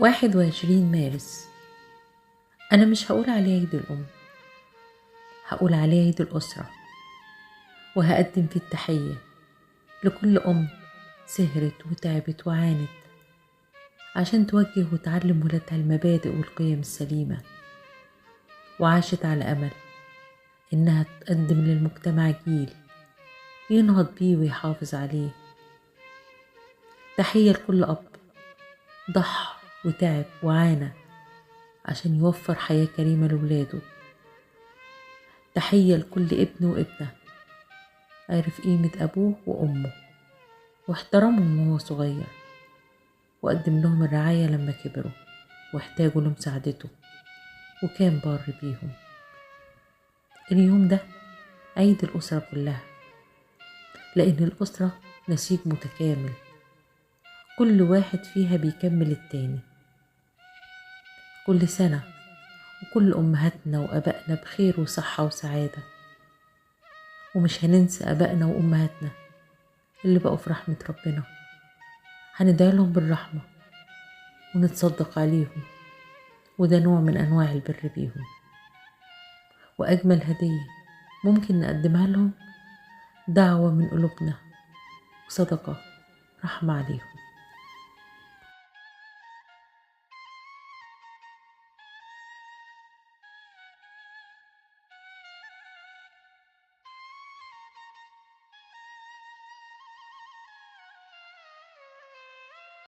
21 مارس. أنا مش هقول عليه عيد الأم، هقول عليه عيد الأسرة، وهقدم فيه التحية لكل أم سهرت وتعبت وعانت عشان توجه وتعلم ولادها المبادئ والقيم السليمة، وعاشت على أمل إنها تقدم للمجتمع جيل ينهض بيه ويحافظ عليه. تحية لكل أب ضحى وتعب وعانى عشان يوفر حياة كريمة لولاده. تحية لكل ابن وابنة عرف قيمة أبوه وأمه واحترمهم وهو صغير، وقدم لهم الرعاية لما كبروا واحتاجوا لمساعدته وكان بار بيهم. اليوم ده عيد الأسرة كلها، لأن الأسرة نسيج متكامل، كل واحد فيها بيكمل التاني. كل سنة وكل أمهاتنا وأبائنا بخير وصحة وسعادة، ومش هننسى أبائنا وأمهاتنا اللي بقوا في رحمة ربنا، هندعي لهم بالرحمة ونتصدق عليهم، وده نوع من أنواع البر بيهم. وأجمل هدية ممكن نقدمها لهم دعوة من قلوبنا وصدقة رحمة عليهم.